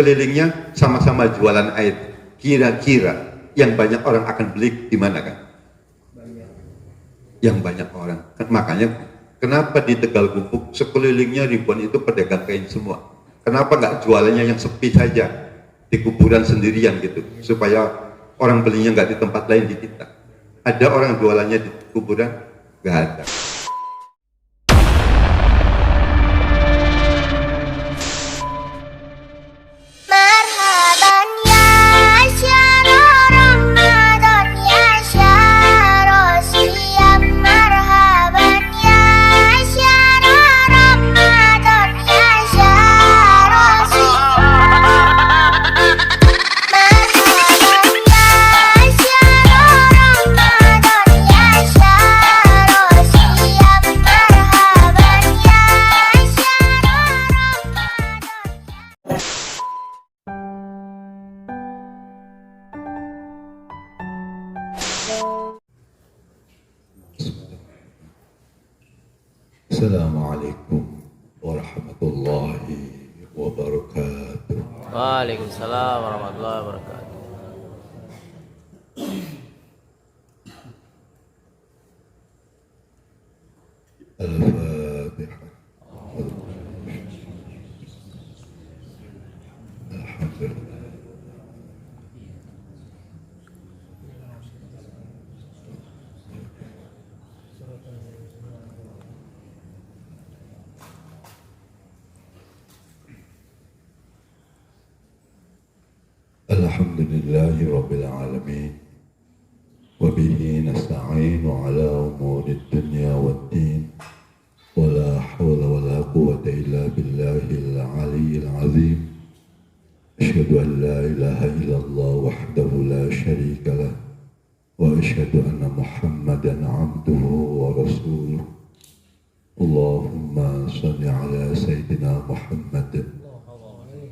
sekelilingnya sama-sama jualan air. Kira-kira yang banyak orang akan beli di mana kan? Yang banyak orang. Makanya kenapa di Tegal Gubuk sekelilingnya ribuan itu pedagang kain semua? Kenapa nggak jualannya yang sepi saja di kuburan sendirian gitu, supaya orang belinya nggak di tempat lain di kita? Ada orang jualannya di kuburan? Nggak ada. Assalamualaikum warahmatullahi wabarakatuh. Waalaikumsalam warahmatullahi wabarakatuh. Al-Fatihah. Alhamdulillah. Alhamdulillahi Rabbil Alamin. Wabihi nasta'inu ala umuri dunya waddin. Wala hawla wala quwwata illa billahil aliyyil azim. Asyhadu an la ilaha illallah wahdahu la syarika lah. Wa asyhadu anna Muhammadan abduhu wa rasuluh. Allahumma salli ala Sayyidina Muhammad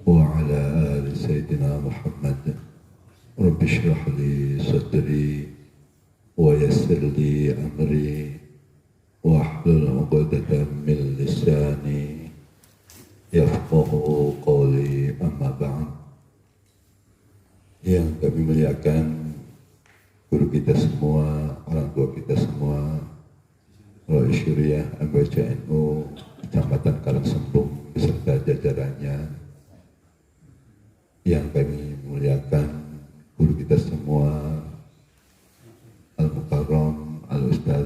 wa ala ali Sayyidina Muhammad. Rabbi shrah li sadri wa yassir li amri wahlul 'uqdatam min lisani yafqahu qawli, amma ba'd. Yang kami muliakan guru kita semua, orang tua kita semua, Rois Syuriah anggota NU Kecamatan Karangsembung beserta jajarannya. Yang kami muliakan guru kita semua, Al-Mukarram Al-Ustaz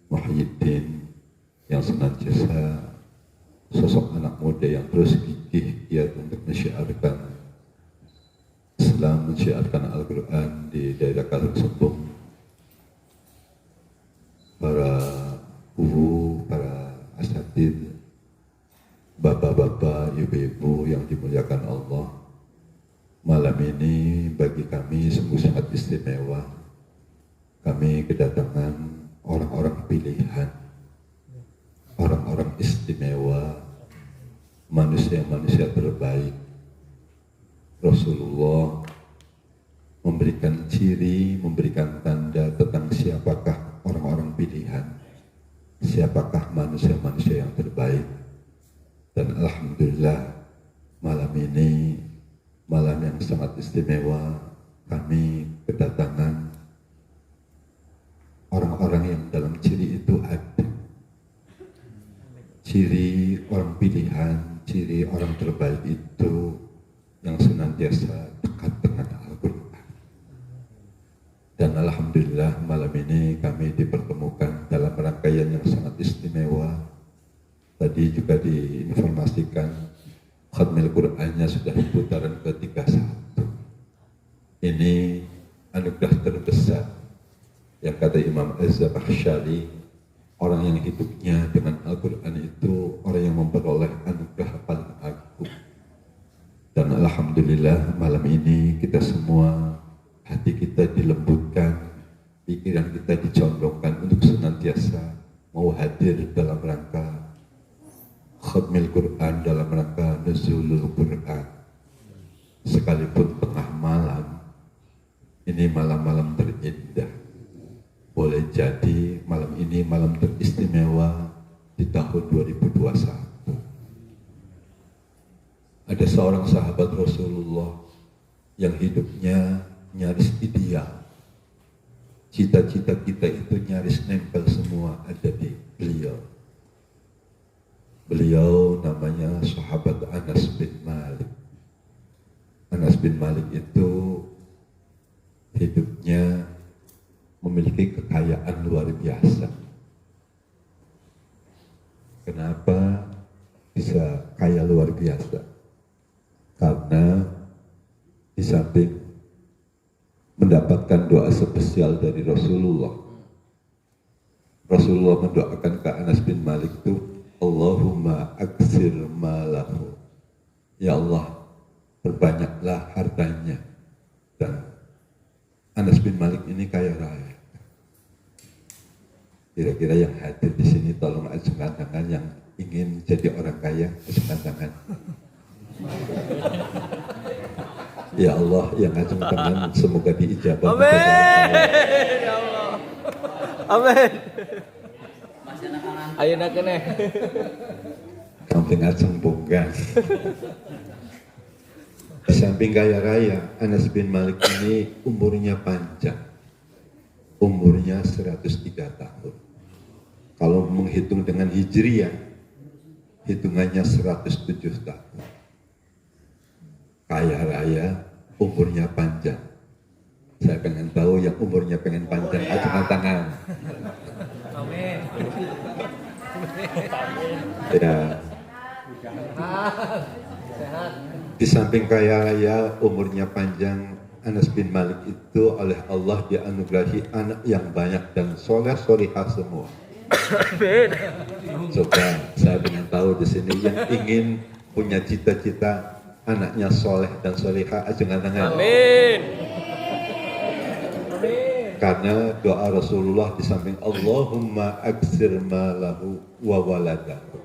Muhyiddin, yang senantiasa sosok anak muda yang terus gigih giat untuk mensyiarkan Islam, mensyiarkan Al-Quran di daerah Karangsembung. Para guru, para asatidz, bapak-bapak, ibu-ibu yang dimuliakan Allah, malam ini bagi kami sungguh sangat istimewa. Kami kedatangan orang-orang pilihan, orang-orang istimewa, manusia-manusia terbaik. Rasulullah memberikan ciri, memberikan tanda tentang siapakah orang-orang pilihan, siapakah manusia-manusia yang terbaik. Dan alhamdulillah malam ini malam yang sangat istimewa, kami kedatangan orang-orang yang dalam ciri itu ada. Ciri orang pilihan, ciri orang terbaik itu yang senantiasa dekat dengan Al-Quran. Dan alhamdulillah malam ini kami dipertemukan dalam rangkaian yang sangat istimewa. Tadi juga diinformasikan khatmil Qur'annya sudah putaran ke-31. Ini anugerah terbesar yang kata Imam Az-Zamakhsyari, orang yang hidupnya dengan Al-Quran itu orang yang memperoleh anugerah paling agung. Dan alhamdulillah malam ini kita semua, hati kita dilembutkan, pikiran kita dicondongkan untuk senantiasa mau hadir dalam rangka khatmil Quran, dalam rangka nuzulul Quran. Sekalipun tengah malam, ini malam-malam terindah. Boleh jadi malam ini malam teristimewa di tahun 2021. Ada seorang sahabat sahabat Rasulullah yang hidupnya nyaris ideal. Cita-cita kita itu nyaris nempel semua ada di beliau. Beliau namanya sahabat Anas bin Malik. Anas bin Malik itu hidupnya memiliki kekayaan luar biasa. Kenapa bisa kaya luar biasa? Karena di samping mendapatkan doa spesial dari Rasulullah, Rasulullah mendoakan ke Anas bin Malik itu, Allahumma aksir malahu. Ya Allah, perbanyaklah hartanya. Dan Anas bin Malik ini kaya raya. Kira-kira yang hadir di sini tolong ajungkan tangan yang ingin jadi orang kaya, ajungkan tangan. Ya Allah, yang ajung tangan semoga diijabah. Amin. Ya Allah. Amin. Ayo nak kene. Kampung ajeng bonggan. Di samping kaya raya, Anas bin Malik ini umurnya panjang. Umurnya 103 tahun. Kalau menghitung dengan Hijriah, hitungannya 107 tahun. Kaya raya, umurnya panjang. Saya pengen tahu yang umurnya pengen panjang, ajungkan tangan. Amin. Ya. Sehat. Di samping kaya raya, umurnya panjang, Anas bin Malik itu oleh Allah dianugerahi anak yang banyak dan soleh-solihah semua. Coba saya ingin tahu di sini yang ingin punya cita-cita anaknya soleh dan solihah, ajungkan tangan. Amin. Karena doa Rasulullah di samping Allahumma aksir malahu wa waladahu.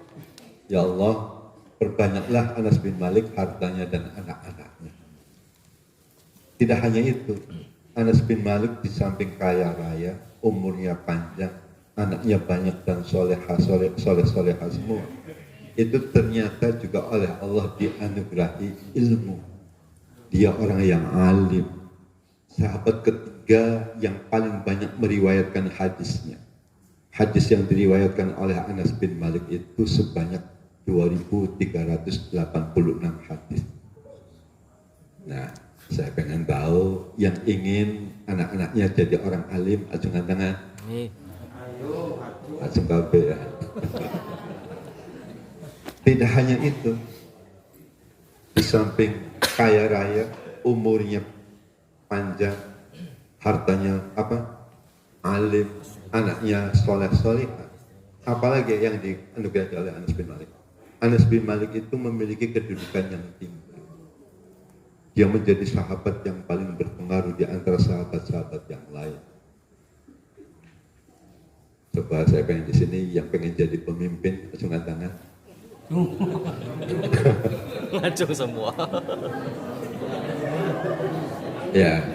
Ya Allah, perbanyaklah Anas bin Malik hartanya dan anak-anaknya. Tidak hanya itu, Anas bin Malik di samping kaya raya, umurnya panjang, anaknya banyak dan solehah semua. Itu ternyata juga oleh Allah dianugerahi ilmu. Dia orang yang alim. Sahabat ketiga yang paling banyak meriwayatkan hadisnya. Hadis yang diriwayatkan oleh Anas bin Malik itu sebanyak 2.386 hadis. Nah, saya pengen tahu yang ingin anak-anaknya jadi orang alim, ajungkan tangan. Ajung kabeh ya. Tidak hanya itu, di samping kaya raya, umurnya panjang, hartanya alim, anaknya soleh-solihah. Apalagi yang dianugerahi oleh Anas bin Malik. Anas bin Malik itu memiliki kedudukan yang tinggi. Dia menjadi sahabat yang paling berpengaruh di antara sahabat-sahabat yang lain. Coba saya pengen di sini yang pengen jadi pemimpin, ajungkan tangan. Ngacung semua. Ya.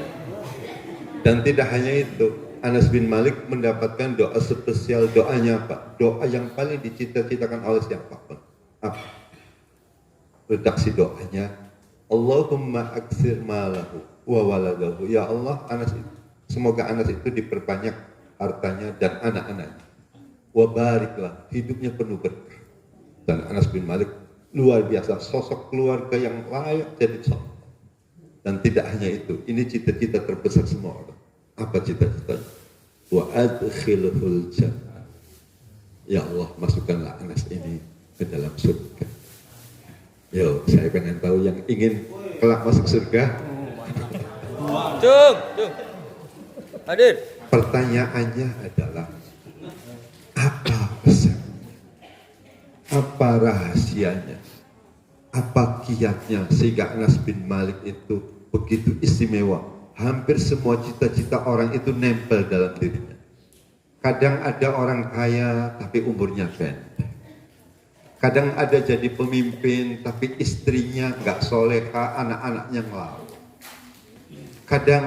Dan tidak hanya itu, Anas bin Malik mendapatkan doa spesial. Doanya apa? Doa yang paling dicita-citakan oleh siapapun. Apa? Redaksi doanya, Allahumma aksir malahu wa waladahu. Ya Allah, semoga Anas itu diperbanyak hartanya dan anak-anaknya. Wa bariklah, hidupnya penuh berkah. Dan Anas bin Malik luar biasa, sosok keluarga yang layak jadi contoh. Dan tidak hanya itu, ini cita-cita terbesar semua orang. Apa cita-citanya? Wa adkhilhul jannah. Ya Allah, masukkanlah Anas ini ke dalam surga. Yo, saya pengen tahu yang ingin kelak masuk surga. Cung. Hadir. Pertanyaannya adalah, apa pesannya? Apa rahasianya? Apa kiatnya sehingga Anas bin Malik itu begitu istimewa? Hampir semua cita-cita orang itu nempel dalam dirinya. Kadang ada orang kaya tapi umurnya pendek. Kadang ada jadi pemimpin tapi istrinya nggak soleha, anak-anaknya ngelawan. Kadang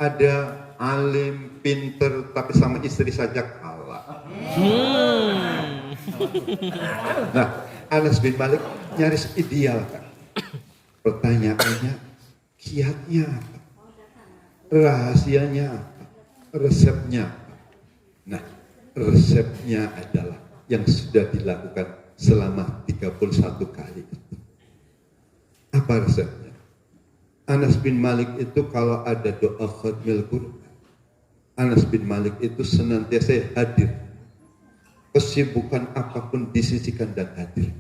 ada alim, pinter tapi sama istri saja kalah. Nah, Anas bin Malik nyaris ideal kan. Pertanyaannya, kiatnya apa? Rahasianya apa? Resepnya apa? Nah, resepnya adalah yang sudah dilakukan selama 31 kali. Apa resepnya? Anas bin Malik itu kalau ada doa khatmil Quran, Anas bin Malik itu senantiasa hadir. Kesibukan apapun disisikan dan hadir.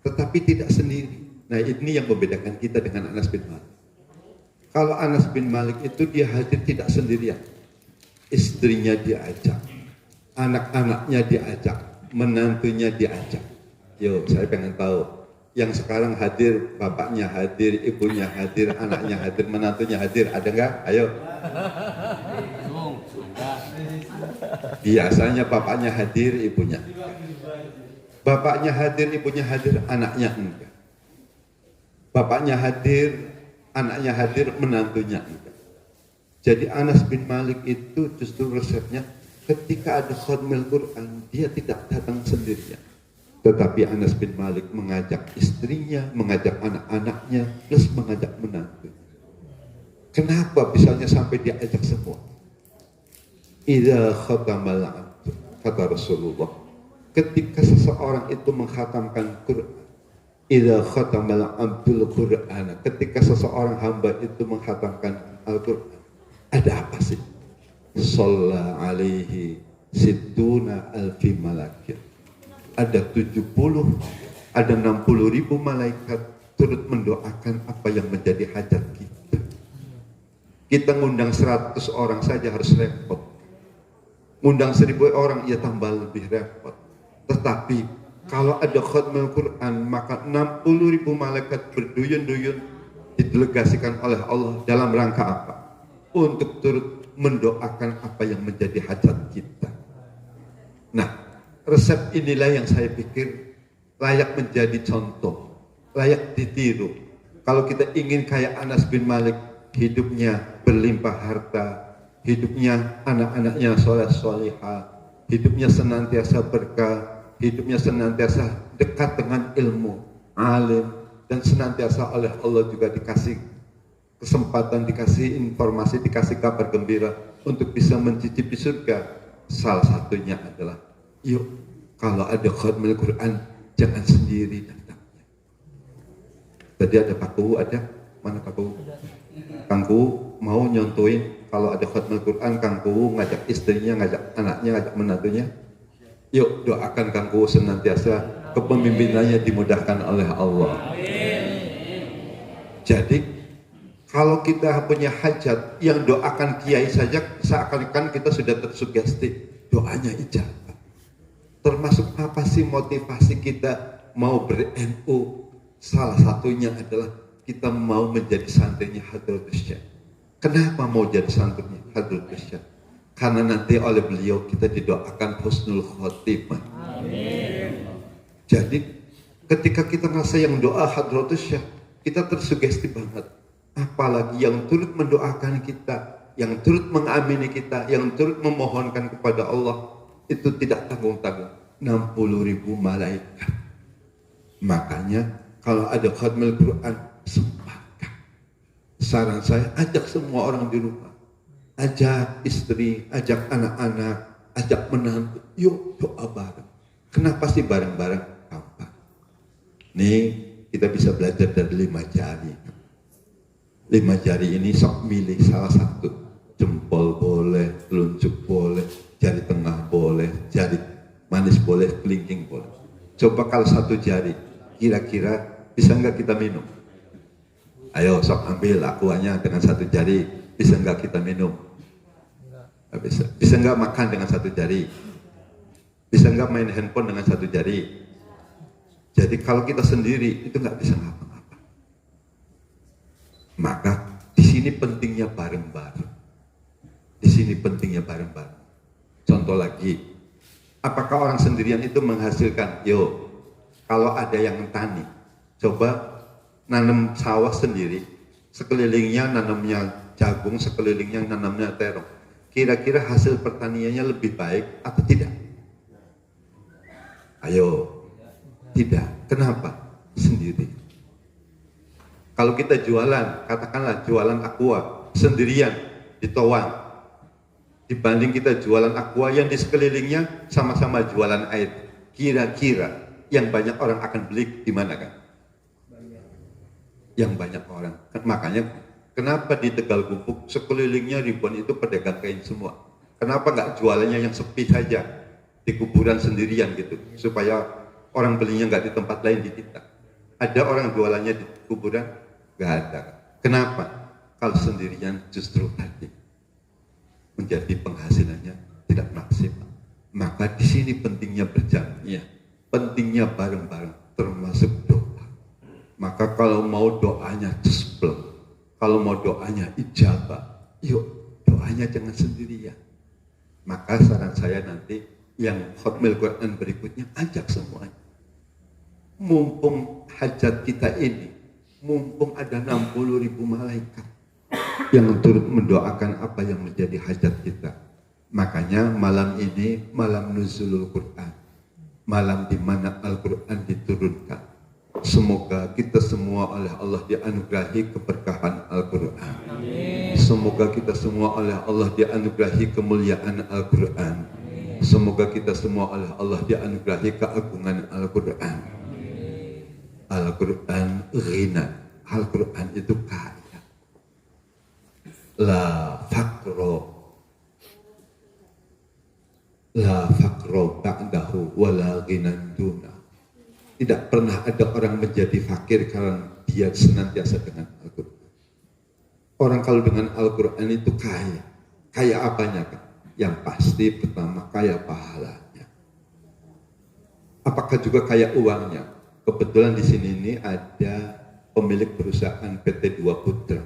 Tetapi tidak sendiri. Nah, ini yang membedakan kita dengan Anas bin Malik. Kalau Anas bin Malik itu dia hadir tidak sendirian. Istrinya diajak, anak-anaknya diajak, menantunya diajak. Yo, saya pengen tahu. Yang sekarang hadir, bapaknya hadir, ibunya hadir, anaknya hadir, menantunya hadir. Ada nggak? Ayo. Biasanya bapaknya hadir, ibunya. Bapaknya hadir, ibunya hadir, anaknya enggak. Bapaknya hadir, anaknya hadir, menantunya enggak. Jadi Anas bin Malik itu justru resepnya ketika ada khatmil Quran, dia tidak datang sendirian. Tetapi Anas bin Malik mengajak istrinya, mengajak anak-anaknya, plus mengajak menantu. Kenapa bisanya sampai diajak semua? Idza khatamal abdu, kata Rasulullah, ketika seseorang itu mengkhatamkan Quran, idza khatamal abdul Qur'an, ketika seseorang hamba itu mengkhatamkan Al-Quran, ada apa sih? Shalla alaihi sittuna alfi malakin. Ada 70, ada 60 ribu malaikat turut mendoakan apa yang menjadi hajat kita. Kita ngundang 100 orang saja harus repot. Ngundang 1000 orang ya tambah lebih repot. Tetapi kalau ada khatmul Quran, maka 60 ribu malaikat berduyun-duyun didelegasikan oleh Allah dalam rangka apa? Untuk turut mendoakan apa yang menjadi hajat kita. Nah, resep inilah yang saya pikir layak menjadi contoh, layak ditiru. Kalau kita ingin kayak Anas bin Malik, hidupnya berlimpah harta, hidupnya anak-anaknya soleh-solihah, hidupnya senantiasa berkah, hidupnya senantiasa dekat dengan ilmu, alim, dan senantiasa oleh Allah juga dikasih kesempatan, dikasih informasi, dikasih kabar gembira untuk bisa mencicipi surga. Salah satunya adalah, yuk kalau ada khatmul Quran jangan sendiri datangnya. Tadi ada Pak Kuhu, ada? Mana Pak Kuhu? Kang Kuhu mau nyontoin kalau ada khatmul Quran, Kang Kuhu ngajak istrinya, ngajak anaknya, ngajak menantunya. Yuk doakan Kang Kuhu senantiasa kepemimpinannya dimudahkan oleh Allah. Jadi kalau kita punya hajat, yang doakan kiai saja seakan-akan kita sudah tersugesti, doanya ijabah. Termasuk apa sih motivasi kita mau ber-NU? Salah satunya adalah kita mau menjadi santrinya Hadratus Syekh. Kenapa mau jadi santrinya Hadratus Syekh? Karena nanti oleh beliau kita didoakan husnul khotimah. Amin. Jadi ketika kita merasa yang doa Hadratus Syekh, kita tersugesti banget. Apalagi yang turut mendoakan kita, yang turut mengamini kita, yang turut memohonkan kepada Allah, itu tidak tanggung-tanggung. 60 ribu malaikat. Makanya kalau ada khatmul Quran, sempatkan. Saran saya, ajak semua orang di rumah. Ajak istri, ajak anak-anak, ajak menantu. Yuk doa bareng. Kenapa sih bareng-bareng? Gampang. Nih kita bisa belajar dari 5 jari. 5 jari ini sok milih salah satu. Jempol boleh, telunjuk boleh, jari tengah boleh, jari manis boleh, kelingking boleh. Coba kalau 1 jari, kira-kira bisa nggak kita minum? Ayo sok ambil akuannya dengan 1 jari, bisa nggak kita minum? Nggak bisa. Bisa nggak makan dengan 1 jari? Bisa nggak main handphone dengan 1 jari? Jadi kalau kita sendiri itu nggak bisa ngapa-ngapa. Maka di sini pentingnya bareng-bareng. Di sini pentingnya bareng-bareng. Contoh lagi, apakah orang sendirian itu menghasilkan? Yo, kalau ada yang tani, coba nanam sawah sendiri, sekelilingnya nanamnya jagung, sekelilingnya nanamnya terong. Kira-kira hasil pertaniannya lebih baik atau tidak? Ayo, tidak. Kenapa? Sendiri. Kalau kita jualan, katakanlah jualan aqua sendirian di Towang, dibanding kita jualan aqua yang di sekelilingnya sama-sama jualan air, kira-kira yang banyak orang akan beli di mana kan? Yang banyak orang. Makanya kenapa di Tegal Gubuk sekelilingnya ribuan itu pedagang kain semua? Kenapa nggak jualannya yang sepi saja di kuburan sendirian gitu, supaya orang belinya nggak di tempat lain di kita? Ada orang jualannya di kuburan? Nggak ada. Kenapa? Kalau sendirian justru tadi menjadi penghasilannya tidak maksimal. Maka di sini pentingnya berjamaah, pentingnya bareng-bareng, termasuk doa. Maka kalau mau doanya cesplek, kalau mau doanya ijabah, yuk doanya jangan sendirian. Maka saran saya nanti yang khotmil Quran berikutnya ajak semuanya. Mumpung hajat kita ini, mumpung ada 60.000 malaikat yang turut mendoakan apa yang menjadi hajat kita. Makanya malam ini malam nuzulul Quran, malam di mana Al-Quran diturunkan. Semoga kita semua oleh Allah dianugerahi keberkahan Al-Quran. Semoga kita semua oleh Allah dianugerahi kemuliaan Al-Quran. Semoga kita semua oleh Allah dianugerahi keagungan Al-Quran. Al-Quran ghina, Al-Quran itu kaya. La fakro ba'dahu wala ghinan duna. Tidak pernah ada orang menjadi fakir karena dia senantiasa dengan Al-Quran. Orang kalau dengan Al-Quran itu kaya. Kaya apanya kan? Yang pasti pertama kaya pahalanya. Apakah juga kaya uangnya? Kebetulan di sini ini ada pemilik perusahaan PT Dua Putra.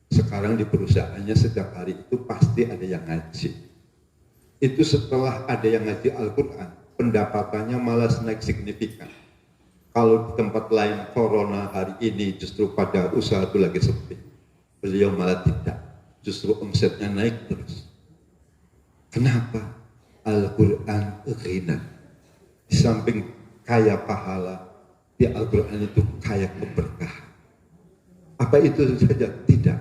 Sekarang di perusahaannya setiap hari itu pasti ada yang ngaji. Itu setelah ada yang ngaji Al-Quran, pendapatannya malah naik signifikan. Kalau di tempat lain corona hari ini justru pada usaha itu lagi sepi, beliau malah tidak, justru omsetnya naik terus. Kenapa? Al-Quran ghina. Di samping kaya pahala, di Al-Quran itu kaya keberkahan. Apa itu saja? Tidak.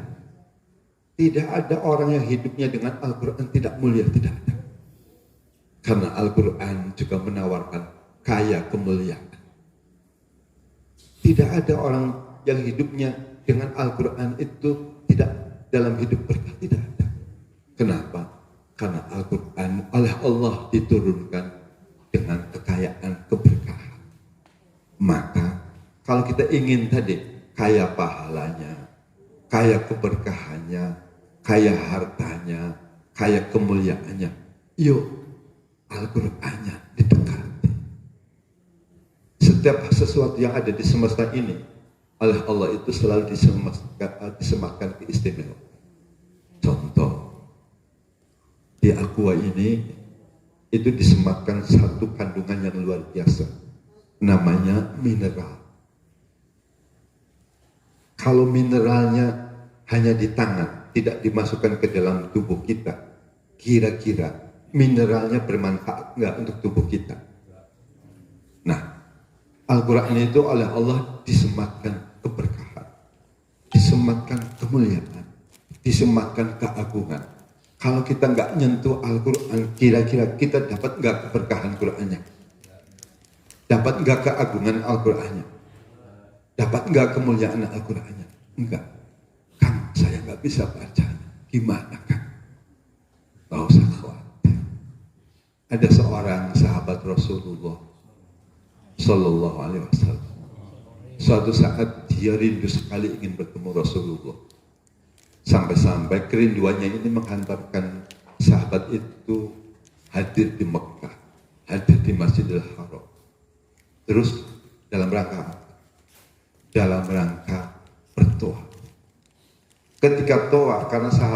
Tidak ada orang yang hidupnya dengan Al-Quran tidak mulia, tidak ada. Karena Al-Quran juga menawarkan kaya kemuliaan. Tidak ada orang yang hidupnya dengan Al-Quran itu tidak dalam hidup berkah, tidak ada. Kenapa? Karena Al-Quran oleh Allah diturunkan dengan kekayaan keberkahan. Maka kalau kita ingin tadi kaya pahalanya, kaya keberkahannya, kaya hartanya, kaya kemuliaannya, yuk Al-Qurannya didekati. Setiap sesuatu yang ada di semesta ini oleh Allah itu selalu disematkan keistimewaan. Contoh, di aqua ini itu disematkan satu kandungan yang luar biasa, namanya mineral. Kalau mineralnya hanya di tangan, tidak dimasukkan ke dalam tubuh kita, kira-kira mineralnya bermanfaat enggak untuk tubuh kita? Nah, Al-Quran itu oleh Allah disematkan keberkahan, disematkan kemuliaan, disematkan keagungan. Kalau kita enggak nyentuh Al-Quran, kira-kira kita dapat enggak keberkahan Qurannya? Dapat enggak keagungan Al-Qurannya? Dapat enggak kemuliaan Al-Qurannya? Enggak. Kan saya enggak bisa bacanya. Gimana kan? Enggak usah khawatir. Ada seorang sahabat Rasulullah Sallallahu Alaihi Wasallam. Suatu saat dia rindu sekali ingin bertemu Rasulullah. Sampai-sampai kerinduannya ini menghantarkan sahabat itu hadir di Mekah, hadir di Masjidil Haram. Terus dalam rangka bertoa. Ketika toa, karena sahabat